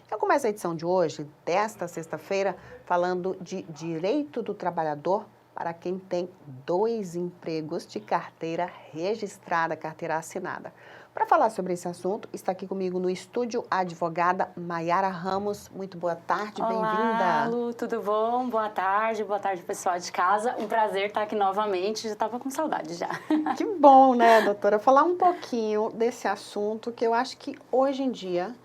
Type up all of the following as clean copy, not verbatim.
Eu começo a edição de hoje, desta sexta-feira, falando de direito do trabalhador para quem tem dois empregos de carteira registrada, carteira assinada. Para falar sobre esse assunto, está aqui comigo no estúdio a advogada Maiara Ramos. Muito boa tarde, Olá, bem-vinda. Lu, tudo bom? Boa tarde, pessoal de casa. Um prazer estar aqui novamente, já estava com saudade já. Que bom, né, doutora? Falar um pouquinho desse assunto que eu acho que hoje em dia,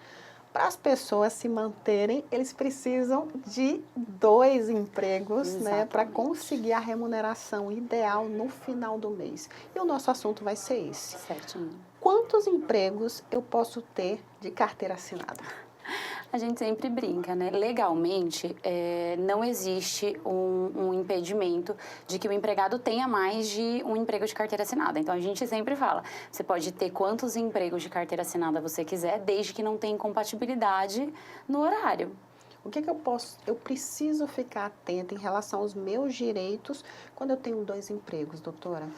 para as pessoas se manterem, eles precisam de dois empregos, né, para Exatamente. conseguir a remuneração ideal no final do mês. E o nosso assunto vai ser esse. Certinho. Quantos empregos eu posso ter de carteira assinada? A gente sempre brinca, né? Legalmente, não existe um impedimento de que o empregado tenha mais de um emprego de carteira assinada. Então, a gente sempre fala, você pode ter quantos empregos de carteira assinada você quiser, desde que não tenha incompatibilidade no horário. O que eu preciso ficar atenta em relação aos meus direitos quando eu tenho dois empregos, doutora?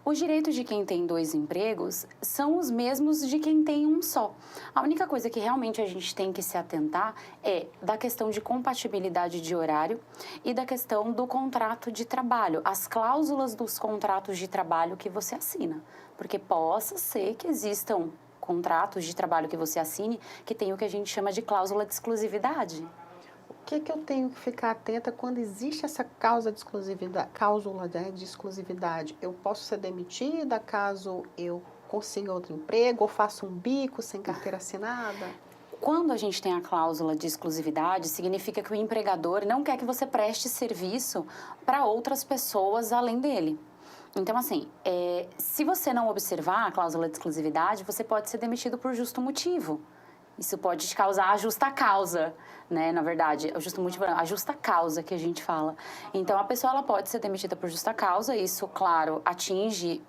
Os direitos de quem tem dois empregos são os mesmos de quem tem um só. A única coisa que realmente a gente tem que se atentar é da questão de compatibilidade de horário e da questão do contrato de trabalho, as cláusulas dos contratos de trabalho que você assina. Porque possa ser que existam contratos de trabalho que você assine que tem o que a gente chama de cláusula de exclusividade. O que eu tenho que ficar atenta quando existe essa causa de exclusividade, cláusula, né, de exclusividade? Eu posso ser demitida caso eu consiga outro emprego ou faça um bico sem carteira assinada? Quando a gente tem a cláusula de exclusividade, significa que o empregador não quer que você preste serviço para outras pessoas além dele. Então, assim, se você não observar a cláusula de exclusividade, você pode ser demitido por justo motivo. Isso pode te causar a justa causa, né? Na verdade, o justo motivo, não, a justa causa que a gente fala. Então, a pessoa ela pode ser demitida por justa causa. Isso, claro, atinge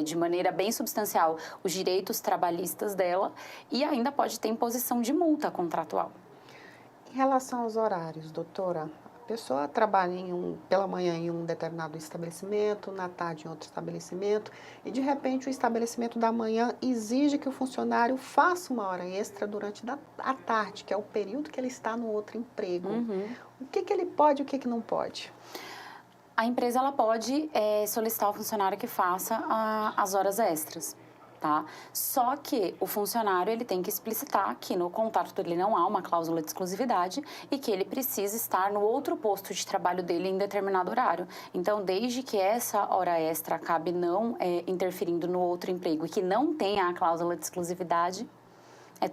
de maneira bem substancial os direitos trabalhistas dela e ainda pode ter imposição de multa contratual. Em relação aos horários, doutora, a pessoa trabalha pela manhã em um determinado estabelecimento, na tarde em outro estabelecimento, e de repente o estabelecimento da manhã exige que o funcionário faça uma hora extra durante a tarde, que é o período que ele está no outro emprego. O que ele pode e o que não pode? A empresa ela pode solicitar ao funcionário que faça as horas extras, tá? Só que o funcionário ele tem que explicitar que no contrato dele não há uma cláusula de exclusividade e que ele precisa estar no outro posto de trabalho dele em determinado horário. Então, desde que essa hora extra acabe não interferindo no outro emprego e que não tenha a cláusula de exclusividade,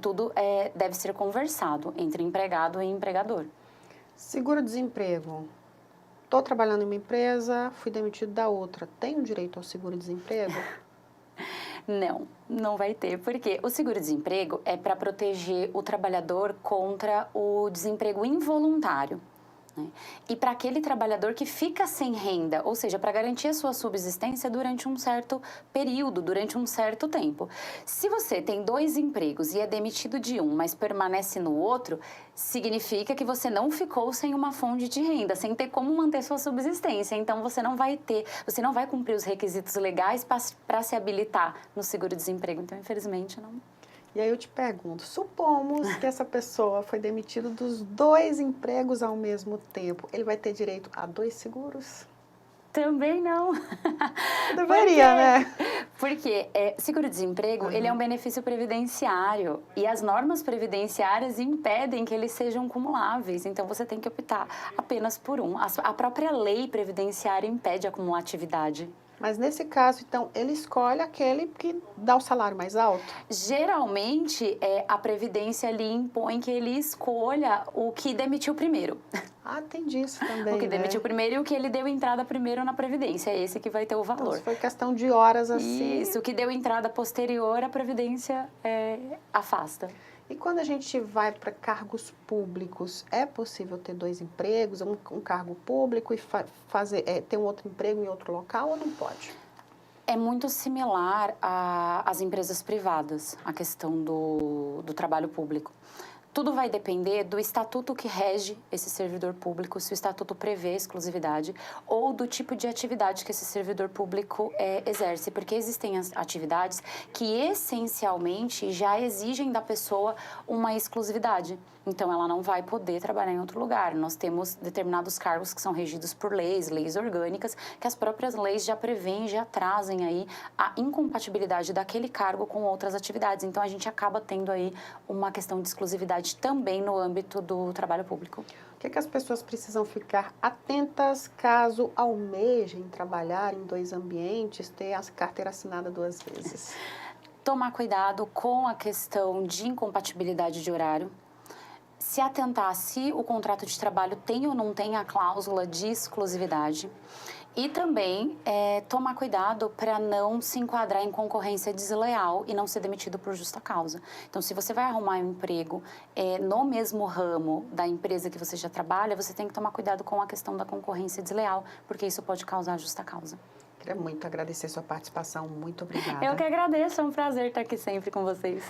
tudo deve ser conversado entre empregado e empregador. Seguro-desemprego. Estou trabalhando em uma empresa, fui demitido da outra. Tenho direito ao seguro-desemprego? Não, não vai ter, porque o seguro-desemprego é para proteger o trabalhador contra o desemprego involuntário, né? E para aquele trabalhador que fica sem renda, ou seja, para garantir a sua subsistência durante um certo período, durante um certo tempo. Se você tem dois empregos e é demitido de um, mas permanece no outro, significa que você não ficou sem uma fonte de renda, sem ter como manter sua subsistência. Então, você não vai cumprir os requisitos legais para se habilitar no seguro-desemprego. Então, infelizmente, não. E aí eu te pergunto, supomos que essa pessoa foi demitida dos dois empregos ao mesmo tempo, ele vai ter direito a dois seguros? Também não. Deveria, né? Porque seguro-desemprego, ele é um benefício previdenciário e as normas previdenciárias impedem que eles sejam cumuláveis. Então, você tem que optar apenas por um. A própria lei previdenciária impede a cumulatividade. Mas nesse caso, então, ele escolhe aquele que dá o salário mais alto? Geralmente, a Previdência ali impõe que ele escolha o que demitiu primeiro. Ah, tem disso também, O que né? demitiu primeiro e o que ele deu entrada primeiro na Previdência. É esse que vai ter o Então, valor. se foi questão de horas assim... Isso, o que deu entrada posterior, a Previdência afasta. E quando a gente vai para cargos públicos, é possível ter dois empregos, um cargo público e ter um outro emprego em outro local ou não pode? É muito similar às empresas privadas, a questão do trabalho público. Tudo vai depender do estatuto que rege esse servidor público, se o estatuto prevê exclusividade, ou do tipo de atividade que esse servidor público exerce, porque existem as atividades que essencialmente já exigem da pessoa uma exclusividade. Então, ela não vai poder trabalhar em outro lugar. Nós temos determinados cargos que são regidos por leis orgânicas, que as próprias leis já prevêem, já trazem aí a incompatibilidade daquele cargo com outras atividades. Então, a gente acaba tendo aí uma questão de exclusividade também no âmbito do trabalho público. O que as pessoas precisam ficar atentas caso almejem trabalhar em 2 ambientes, ter a carteira assinada 2 vezes? Tomar cuidado com a questão de incompatibilidade de horário. Se atentar se o contrato de trabalho tem ou não tem a cláusula de exclusividade. E também tomar cuidado para não se enquadrar em concorrência desleal e não ser demitido por justa causa. Então, se você vai arrumar um emprego no mesmo ramo da empresa que você já trabalha, você tem que tomar cuidado com a questão da concorrência desleal, porque isso pode causar justa causa. Queria muito agradecer sua participação. Muito obrigada. Eu que agradeço, é um prazer estar aqui sempre com vocês.